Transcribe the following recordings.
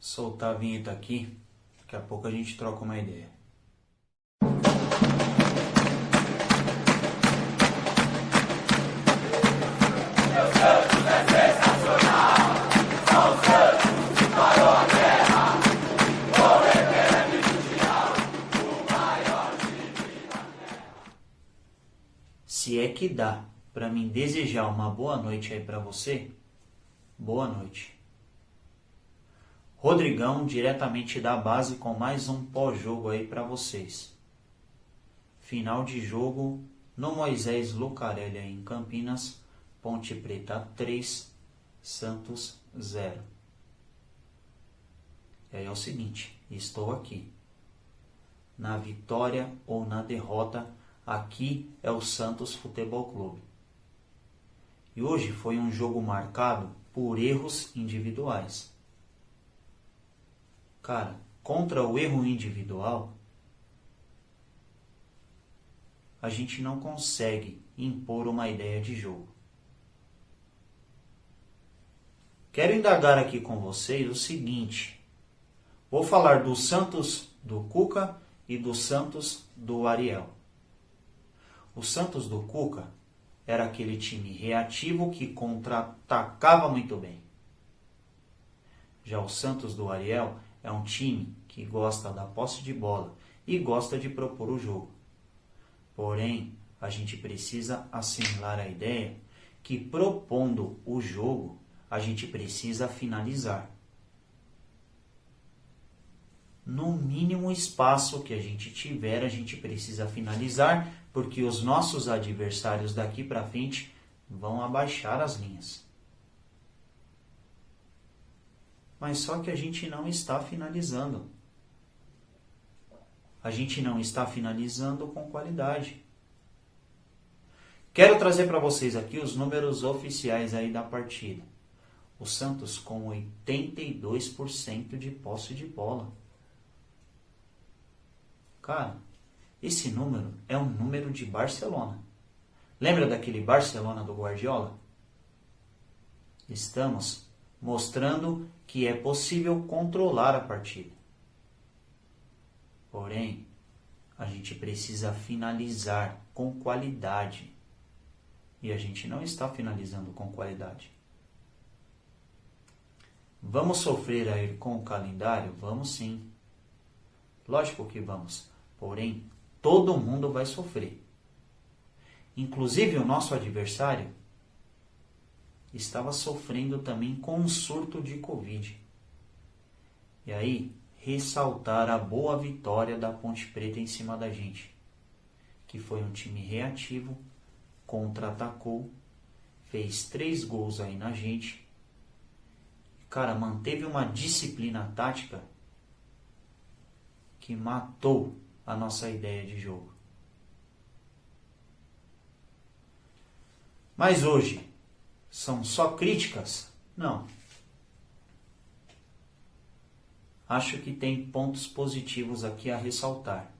soltar a vinheta aqui, daqui a pouco a gente troca uma ideia. Se é que dá para mim desejar uma boa noite aí para você, boa noite. Rodrigão, diretamente da base, com mais um pós-jogo aí para vocês. Final de jogo no Moisés Lucarelli em Campinas, Ponte Preta 3, Santos 0. E aí é o seguinte, estou aqui. Na vitória ou na derrota, aqui é o Santos Futebol Clube. E hoje foi um jogo marcado por erros individuais. Cara, contra o erro individual, a gente não consegue impor uma ideia de jogo. Quero indagar aqui com vocês o seguinte. Vou falar do Santos do Cuca e do Santos do Ariel. O Santos do Cuca era aquele time reativo que contra-atacava muito bem. Já o Santos do Ariel é um time que gosta da posse de bola e gosta de propor o jogo. Porém, a gente precisa assimilar a ideia que propondo o jogo, a gente precisa finalizar. No mínimo espaço que a gente tiver, a gente precisa finalizar, porque os nossos adversários daqui para frente vão abaixar as linhas. Mas só que a gente não está finalizando. A gente não está finalizando com qualidade. Quero trazer para vocês aqui os números oficiais aí da partida. O Santos com 82% de posse de bola. Cara, esse número é um número de Barcelona. Lembra daquele Barcelona do Guardiola? Estamos mostrando que é possível controlar a partida. Porém, a gente precisa finalizar com qualidade. E a gente não está finalizando com qualidade. Vamos sofrer aí com o calendário? Vamos sim. Lógico que vamos. Porém, todo mundo vai sofrer. Inclusive o nosso adversário estava sofrendo também com um surto de Covid. E aí, ressaltar a boa vitória da Ponte Preta em cima da gente, que foi um time reativo, contra-atacou, fez 3 gols aí na gente. Cara, manteve uma disciplina tática que matou a nossa ideia de jogo. Mas hoje, são só críticas? Não. Acho que tem pontos positivos aqui a ressaltar.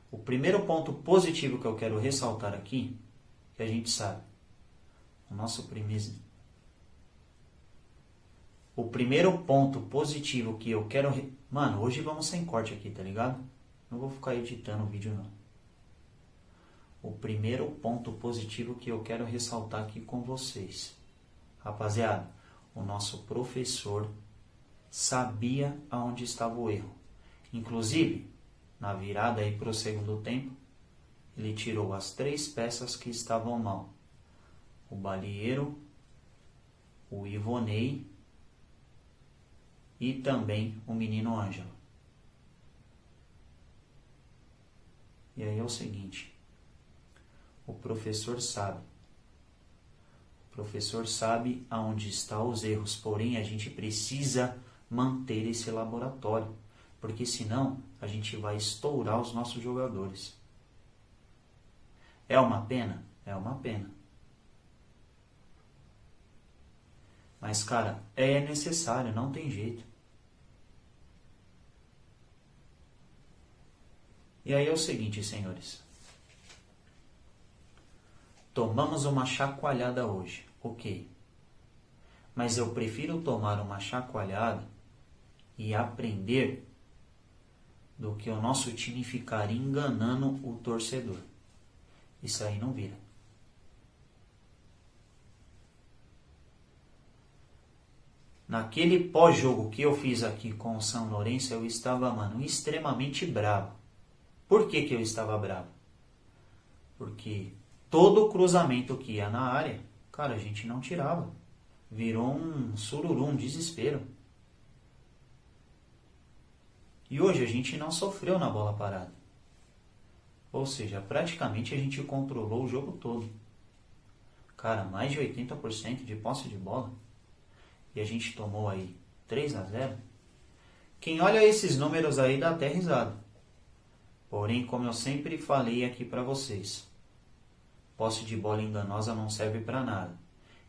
O primeiro ponto positivo que eu quero ressaltar aqui, que a gente sabe, o primeiro ponto positivo que eu quero... Mano, hoje vamos sem corte aqui, tá ligado? Não vou ficar editando o vídeo, não. O primeiro ponto positivo que eu quero ressaltar aqui com vocês. Rapaziada, o nosso professor sabia aonde estava o erro. Inclusive, na virada aí para o segundo tempo, ele tirou as 3 peças que estavam mal. O Balieiro, o Ivonei e também o menino Ângelo. E aí é o seguinte, o professor sabe. O professor sabe aonde estão os erros, porém a gente precisa manter esse laboratório, porque senão a gente vai estourar os nossos jogadores. É uma pena? É uma pena. Mas, cara, é necessário, não tem jeito. E aí é o seguinte, senhores. Tomamos uma chacoalhada hoje, ok. Mas eu prefiro tomar uma chacoalhada e aprender do que o nosso time ficar enganando o torcedor. Isso aí não vira. Naquele pós-jogo que eu fiz aqui com o São Lourenço, eu estava, mano, extremamente bravo. Por que eu estava bravo? Porque todo cruzamento que ia na área, cara, a gente não tirava. Virou um sururu, um desespero. E hoje a gente não sofreu na bola parada. Ou seja, praticamente a gente controlou o jogo todo. Cara, mais de 80% de posse de bola. E a gente tomou aí 3-0. Quem olha esses números aí dá até risada. Porém, como eu sempre falei aqui para vocês, posse de bola enganosa não serve para nada.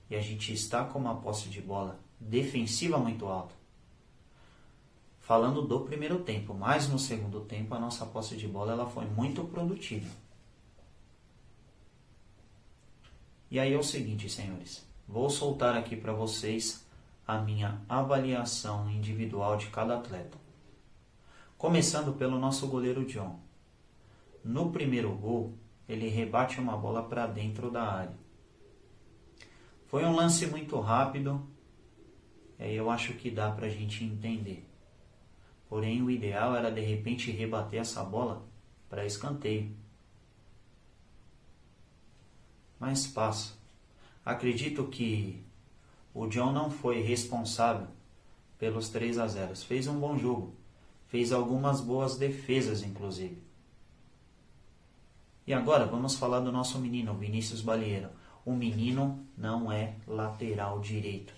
E a gente está com uma posse de bola defensiva muito alta. Falando do primeiro tempo, mas no segundo tempo a nossa posse de bola ela foi muito produtiva. E aí é o seguinte, senhores, vou soltar aqui para vocês a minha avaliação individual de cada atleta. Começando pelo nosso goleiro John. No primeiro gol, ele rebate uma bola para dentro da área. Foi um lance muito rápido, eu acho que dá para a gente entender. Porém, o ideal era de repente rebater essa bola para escanteio. Mas passa. Acredito que o John não foi responsável pelos 3-0. Fez um bom jogo. Fez algumas boas defesas, inclusive. E agora vamos falar do nosso menino, Vinícius Balieiro. O menino não é lateral direito.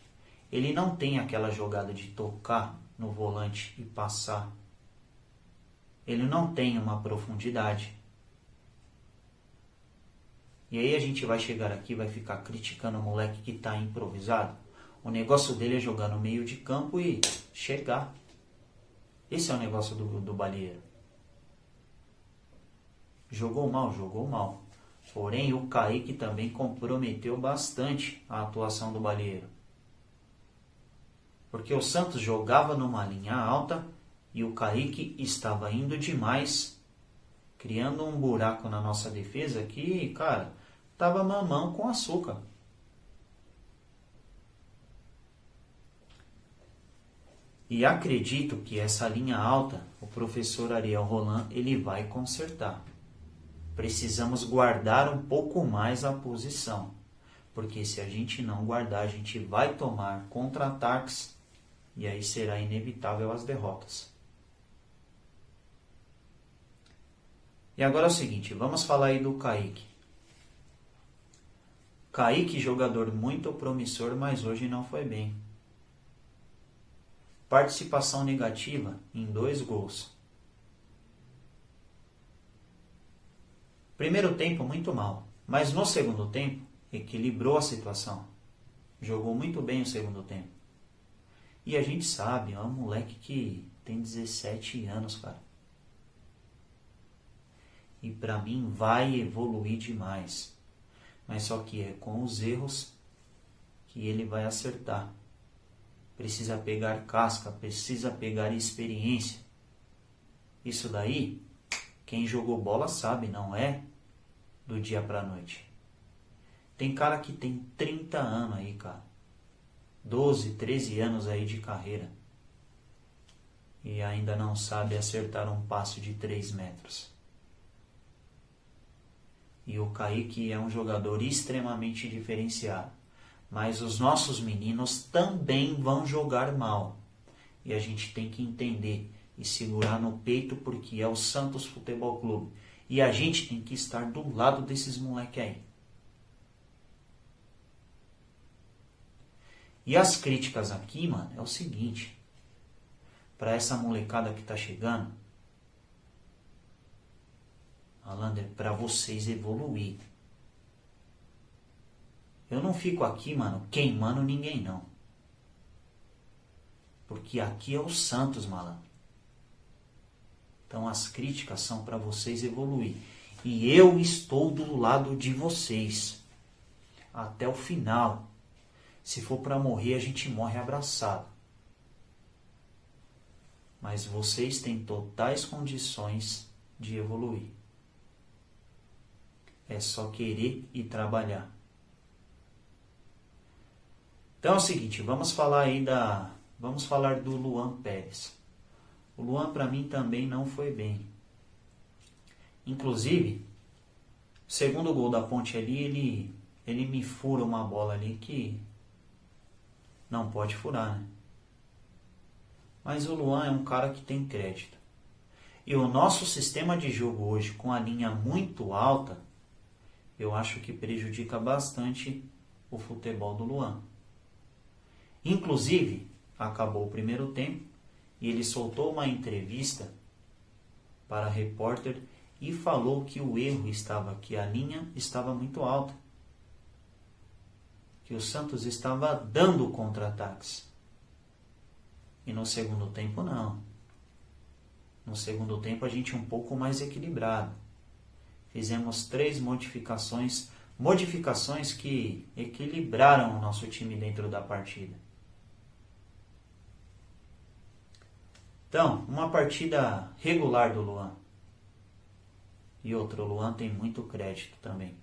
Ele não tem aquela jogada de tocar no volante e passar. Ele não tem uma profundidade. E aí a gente vai chegar aqui e vai ficar criticando o moleque que está improvisado. O negócio dele é jogar no meio de campo e chegar. Esse é o negócio do Balieiro. Jogou mal, jogou mal. Porém, o Kaique também comprometeu bastante a atuação do Balieiro. Porque o Santos jogava numa linha alta e o Kaique estava indo demais, criando um buraco na nossa defesa que, cara, tava mamão com açúcar. E acredito que essa linha alta, o professor Ariel Roland, ele vai consertar. Precisamos guardar um pouco mais a posição. Porque se a gente não guardar, a gente vai tomar contra-ataques e aí será inevitável as derrotas. E agora é o seguinte, vamos falar aí do Kaique. Kaique, jogador muito promissor, mas hoje não foi bem. Participação negativa em 2 gols. Primeiro tempo muito mal, mas no segundo tempo equilibrou a situação. Jogou muito bem o segundo tempo. E a gente sabe, é um moleque que tem 17 anos, cara. E pra mim vai evoluir demais. Mas só que é com os erros que ele vai acertar. Precisa pegar casca, precisa pegar experiência. Isso daí, quem jogou bola sabe, não é do dia pra noite. Tem cara que tem 30 anos aí, cara. 12, 13 anos aí de carreira. E ainda não sabe acertar um passe de 3 metros. E o Kaique é um jogador extremamente diferenciado. Mas os nossos meninos também vão jogar mal. E a gente tem que entender e segurar no peito porque é o Santos Futebol Clube. E a gente tem que estar do lado desses moleque aí. E as críticas aqui, mano, é o seguinte. Para essa molecada que tá chegando, Alander, para vocês evoluir. Eu não fico aqui, mano, queimando ninguém, não. Porque aqui é o Santos, malandro. Então as críticas são para vocês evoluir. E eu estou do lado de vocês. Até o final. Se for para morrer, a gente morre abraçado. mas vocês têm totais condições de evoluir. É só querer e trabalhar. Então é o seguinte, vamos falar do Luan Pérez. O Luan para mim também não foi bem. Inclusive, o segundo gol da Ponte ali, ele me fura uma bola ali que não pode furar, né? Mas o Luan é um cara que tem crédito. E o nosso sistema de jogo hoje, com a linha muito alta, eu acho que prejudica bastante o futebol do Luan. Inclusive, acabou o primeiro tempo e ele soltou uma entrevista para a repórter e falou que o erro estava, que a linha estava muito alta. Que o Santos estava dando contra-ataques. E no segundo tempo não. No segundo tempo a gente um pouco mais equilibrado. Fizemos 3 modificações que equilibraram o nosso time dentro da partida. Então, uma partida regular do Luan. E outro, o Luan tem muito crédito também.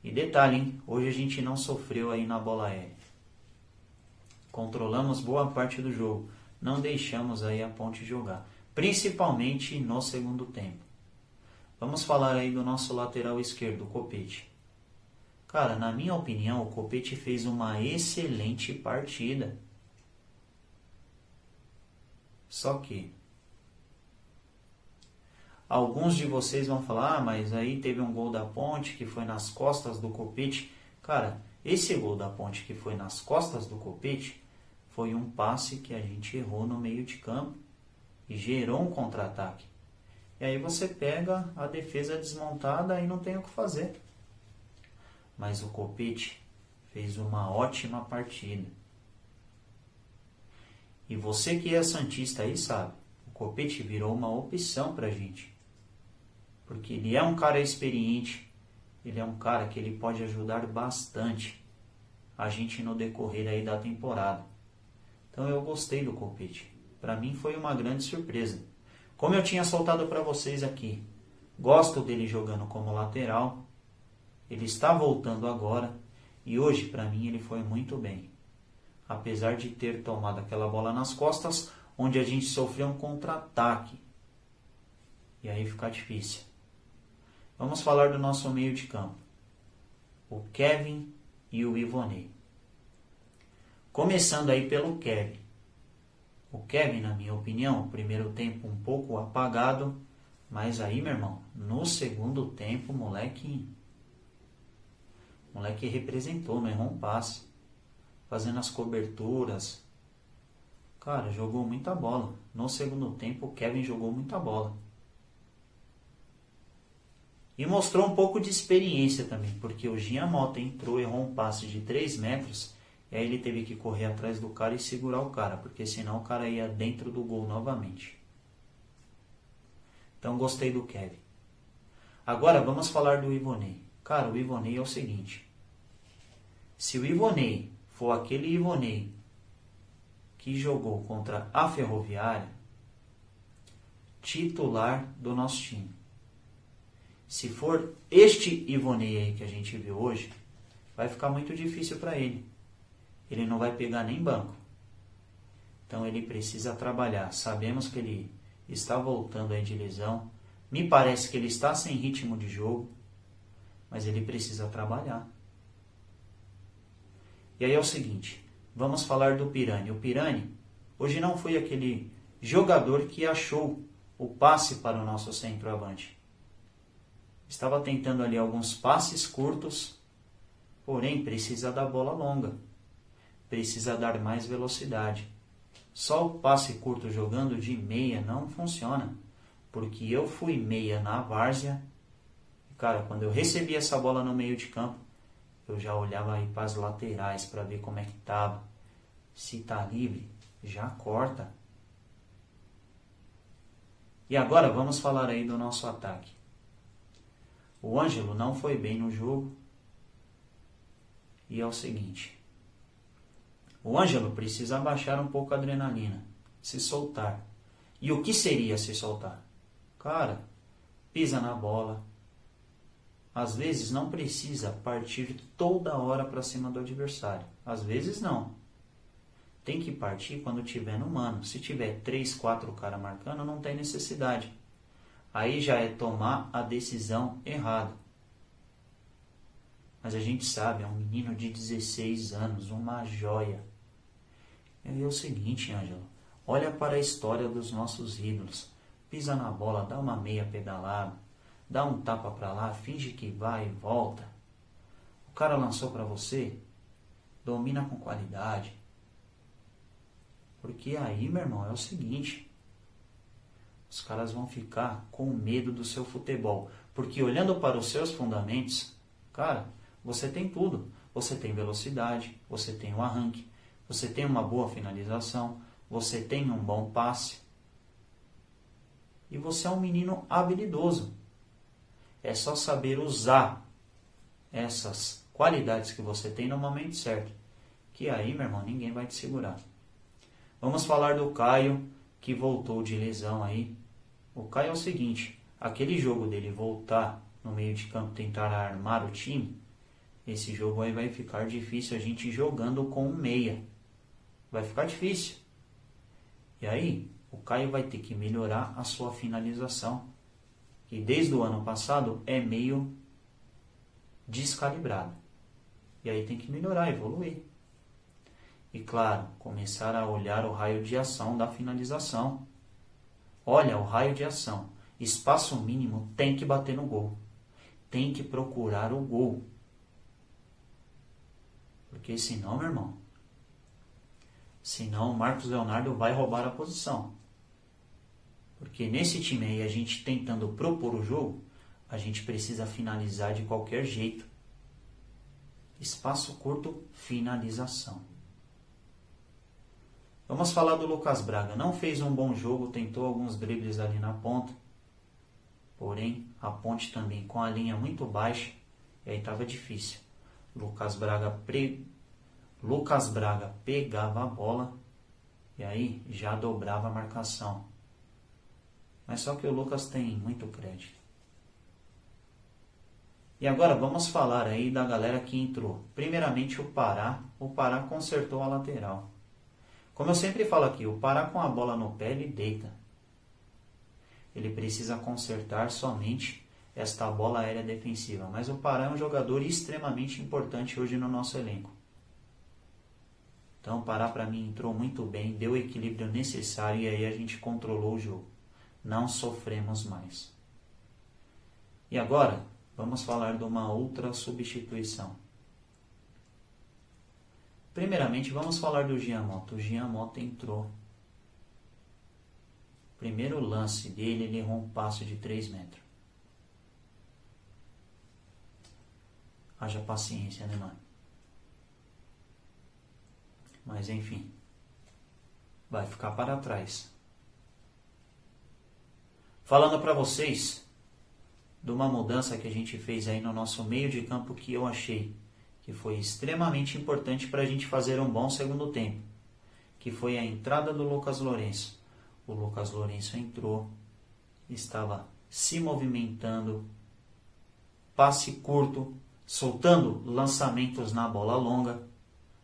E detalhe, hein? Hoje a gente não sofreu aí na bola aérea. Controlamos boa parte do jogo. Não deixamos aí a Ponte jogar. Principalmente no segundo tempo. Vamos falar aí do nosso lateral esquerdo, o Copete. Cara, na minha opinião, o Copete fez uma excelente partida. Só que alguns de vocês vão falar, mas aí teve um gol da Ponte que foi nas costas do Copete. Cara, esse gol da Ponte que foi nas costas do Copete foi um passe que a gente errou no meio de campo e gerou um contra-ataque. E aí você pega a defesa desmontada e não tem o que fazer. Mas o Copete fez uma ótima partida. E você que é santista aí sabe, o Copete virou uma opção pra gente. Porque ele é um cara experiente, ele é um cara que ele pode ajudar bastante a gente no decorrer aí da temporada. Então eu gostei do Copete. Para mim foi uma grande surpresa. Como eu tinha soltado para vocês aqui, gosto dele jogando como lateral. Ele está voltando agora e hoje para mim ele foi muito bem. Apesar de ter tomado aquela bola nas costas, onde a gente sofreu um contra-ataque. E aí fica difícil. Vamos falar do nosso meio de campo. O Kevin e o Ivonei. Começando aí pelo Kevin. O Kevin, na minha opinião, o primeiro tempo um pouco apagado, mas aí, meu irmão, no segundo tempo, o moleque representou, não errou um passe, fazendo as coberturas. Cara, jogou muita bola. No segundo tempo, o Kevin jogou muita bola. E mostrou um pouco de experiência também, porque o Giamota entrou, errou um passe de 3 metros, e aí ele teve que correr atrás do cara e segurar o cara, porque senão o cara ia dentro do gol novamente. Então gostei do Kevin. Agora vamos falar do Ivonei. Cara, o Ivonei é o seguinte. Se o Ivonei for aquele Ivonei que jogou contra a Ferroviária, titular do nosso time. Se for este Ivonei aí que a gente viu hoje, vai ficar muito difícil para ele. Ele não vai pegar nem banco. Então ele precisa trabalhar. Sabemos que ele está voltando aí de lesão. Me parece que ele está sem ritmo de jogo, mas ele precisa trabalhar. E aí é o seguinte, vamos falar do Pirani. O Pirani hoje não foi aquele jogador que achou o passe para o nosso centroavante. Estava tentando ali alguns passes curtos, porém precisa da bola longa. Precisa dar mais velocidade. Só o passe curto jogando de meia não funciona. Porque eu fui meia na várzea. Cara, quando eu recebi essa bola no meio de campo, eu já olhava aí para as laterais para ver como é que estava. Se está livre, já corta. E agora vamos falar aí do nosso ataque. O Ângelo não foi bem no jogo. E é o seguinte. O Ângelo precisa abaixar um pouco a adrenalina. se soltar. E o que seria se soltar? Cara, pisa na bola. Às vezes não precisa partir toda hora para cima do adversário. Às vezes não. Tem que partir quando tiver no mano. Se tiver 3, 4 caras marcando, não tem necessidade. Aí já é tomar a decisão errada. Mas a gente sabe, é um menino de 16 anos, uma joia. E aí é o seguinte, Ângelo, olha para a história dos nossos ídolos. Pisa na bola, dá uma meia pedalada, dá um tapa para lá, finge que vai e volta. O cara lançou para você, domina com qualidade. Porque aí, meu irmão, é o seguinte, os caras vão ficar com medo do seu futebol. Porque olhando para os seus fundamentos, cara, você tem tudo. Você tem velocidade, você tem o arranque, você tem uma boa finalização, você tem um bom passe. E você é um menino habilidoso. É só saber usar essas qualidades que você tem no momento certo. Que aí, meu irmão, ninguém vai te segurar. Vamos falar do Caio, que voltou de lesão aí. O Caio é o seguinte, aquele jogo dele voltar no meio de campo, tentar armar o time, esse jogo aí vai ficar difícil a gente jogando com um meia. Vai ficar difícil. E aí, o Caio vai ter que melhorar a sua finalização, que desde o ano passado é meio descalibrada. E aí tem que melhorar, evoluir. E claro, começar a olhar o raio de ação da finalização. Olha o raio de ação. Espaço mínimo tem que bater no gol. Tem que procurar o gol. Porque senão, meu irmão, senão o Marcos Leonardo vai roubar a posição. Porque nesse time aí, a gente tentando propor o jogo, a gente precisa finalizar de qualquer jeito. Espaço curto, finalização. Vamos falar do Lucas Braga. Não fez um bom jogo, tentou alguns dribles ali na ponta. Porém, a ponte também com a linha muito baixa. E aí estava difícil. Lucas Braga pegava a bola e aí já dobrava a marcação. Mas só que o Lucas tem muito crédito. E agora vamos falar aí da galera que entrou. Primeiramente o Pará. O Pará consertou a lateral. Como eu sempre falo aqui, o Pará com a bola no pé, ele deita. Ele precisa consertar somente esta bola aérea defensiva. Mas o Pará é um jogador extremamente importante hoje no nosso elenco. Então o Pará para mim entrou muito bem, deu o equilíbrio necessário e aí a gente controlou o jogo. Não sofremos mais. E agora, vamos falar de uma outra substituição. Primeiramente, vamos falar do Jean Mota. O Jean Mota entrou. Primeiro lance dele, ele errou um passo de 3 metros. Haja paciência, né, mano? Mas enfim, vai ficar para trás. Falando para vocês de uma mudança que a gente fez aí no nosso meio de campo que eu achei que foi extremamente importante para a gente fazer um bom segundo tempo, que foi a entrada do Lucas Lourenço. O Lucas Lourenço entrou, estava se movimentando, passe curto, soltando lançamentos na bola longa,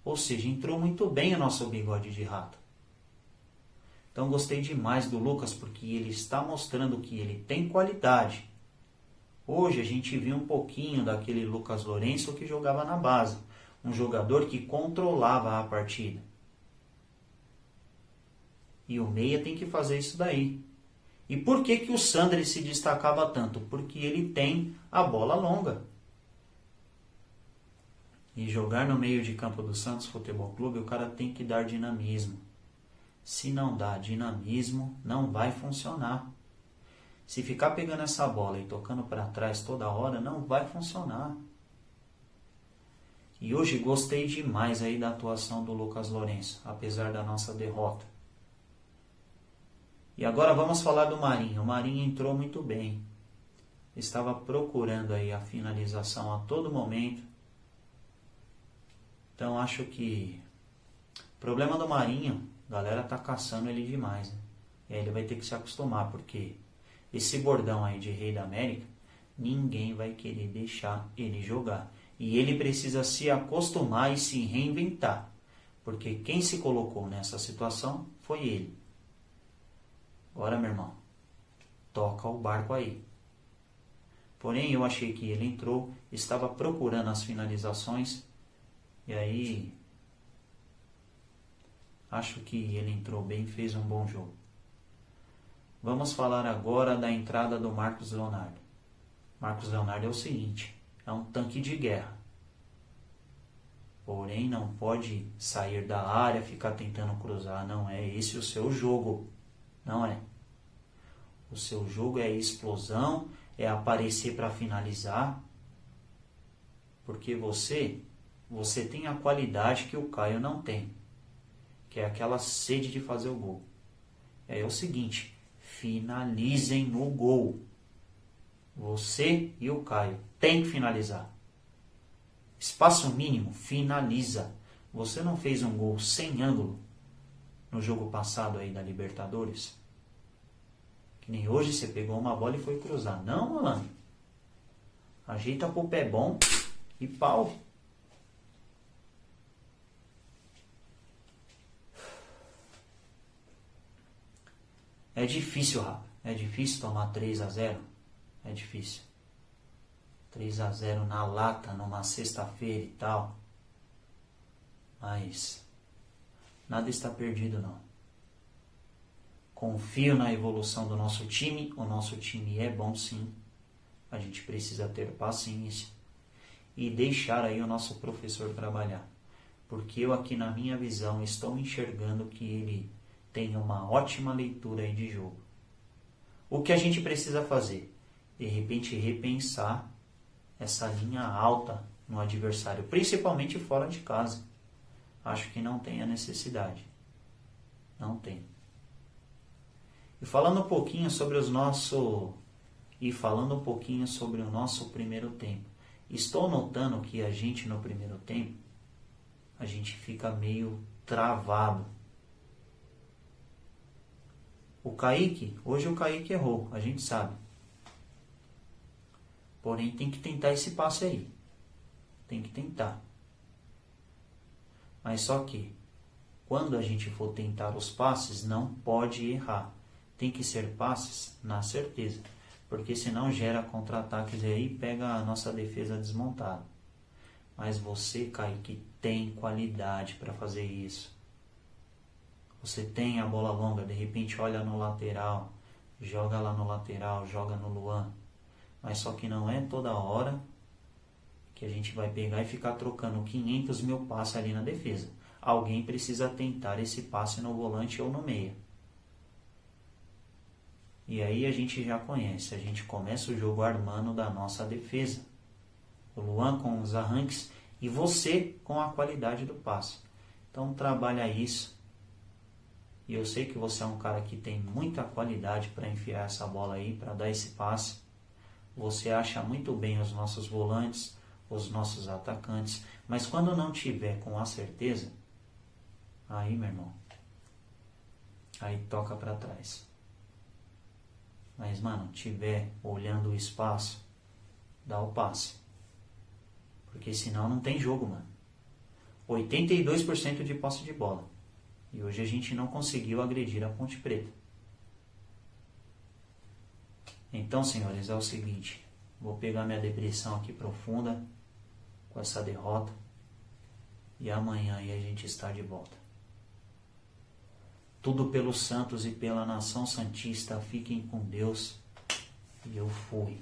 ou seja, entrou muito bem o nosso bigode de rato. Então gostei demais do Lucas porque ele está mostrando que ele tem qualidade. Hoje a gente viu um pouquinho daquele Lucas Lourenço que jogava na base. Um jogador que controlava a partida. E o meia tem que fazer isso daí. E por que que o Sandri se destacava tanto? Porque ele tem a bola longa. E jogar no meio de campo do Santos Futebol Clube, o cara tem que dar dinamismo. Se não dá dinamismo, não vai funcionar. Se ficar pegando essa bola e tocando para trás toda hora, não vai funcionar. E hoje gostei demais aí da atuação do Lucas Lourenço, apesar da nossa derrota. E agora vamos falar do Marinho. O Marinho entrou muito bem. Estava procurando aí a finalização a todo momento. Então acho que o problema do Marinho A galera tá caçando ele demais, né? E aí ele vai ter que se acostumar, porque esse bordão aí de Rei da América, ninguém vai querer deixar ele jogar. E ele precisa se acostumar e se reinventar. Porque quem se colocou nessa situação foi ele. Agora, meu irmão, toca o barco aí. Porém, eu achei que ele entrou, estava procurando as finalizações. E aí, acho que ele entrou bem, fez um bom jogo. Vamos falar agora da entrada do Marcos Leonardo. Marcos Leonardo é o seguinte, é um tanque de guerra. Porém, não pode sair da área, ficar tentando cruzar. Não é esse o seu jogo. Não é. O seu jogo é explosão, é aparecer para finalizar. Porque você tem a qualidade que o Caio não tem. Que é aquela sede de fazer o gol. É o seguinte, finalizem no gol. Você e o Caio tem que finalizar. Espaço mínimo, finaliza. Você não fez um gol sem ângulo no jogo passado aí da Libertadores? Que nem hoje você pegou uma bola e foi cruzar. Não, malandro. Ajeita pro pé bom e pau. É difícil, Rafa. É difícil tomar 3-0. É difícil. 3-0 na lata, numa sexta-feira e tal. Mas nada está perdido, não. Confio na evolução do nosso time. O nosso time é bom, sim. A gente precisa ter paciência e deixar aí o nosso professor trabalhar. Porque eu aqui na minha visão estou enxergando que ele tem uma ótima leitura aí de jogo. O que a gente precisa fazer? De repente repensar essa linha alta no adversário, principalmente fora de casa. Acho que não tem a necessidade. Não tem. E falando um pouquinho sobre o nosso primeiro tempo. Estou notando que a gente no primeiro tempo, a gente fica meio travado. Hoje o Kaique errou, a gente sabe. Porém, tem que tentar esse passe aí. Tem que tentar. Mas só que, quando a gente for tentar os passes, não pode errar. Tem que ser passes na certeza. Porque senão gera contra-ataques aí e pega a nossa defesa desmontada. Mas você, Kaique, tem qualidade para fazer isso. Você tem a bola longa, de repente olha no lateral, joga lá no lateral, joga no Luan. Mas só que não é toda hora que a gente vai pegar e ficar trocando 500 mil passes ali na defesa. Alguém precisa tentar esse passe no volante ou no meia. E aí a gente já conhece, a gente começa o jogo armando da nossa defesa. O Luan com os arranques e você com a qualidade do passe. Então trabalha isso. E eu sei que você é um cara que tem muita qualidade para enfiar essa bola aí, para dar esse passe. Você acha muito bem os nossos volantes, os nossos atacantes. Mas quando não tiver com a certeza, aí, meu irmão, aí toca para trás. Mas, mano, tiver olhando o espaço, dá o passe. Porque senão não tem jogo, mano. 82% de posse de bola. E hoje a gente não conseguiu agredir a Ponte Preta. Então, senhores, é o seguinte. Vou pegar minha depressão aqui profunda com essa derrota. E amanhã aí a gente está de volta. Tudo pelo Santos e pela nação santista. Fiquem com Deus. E eu fui.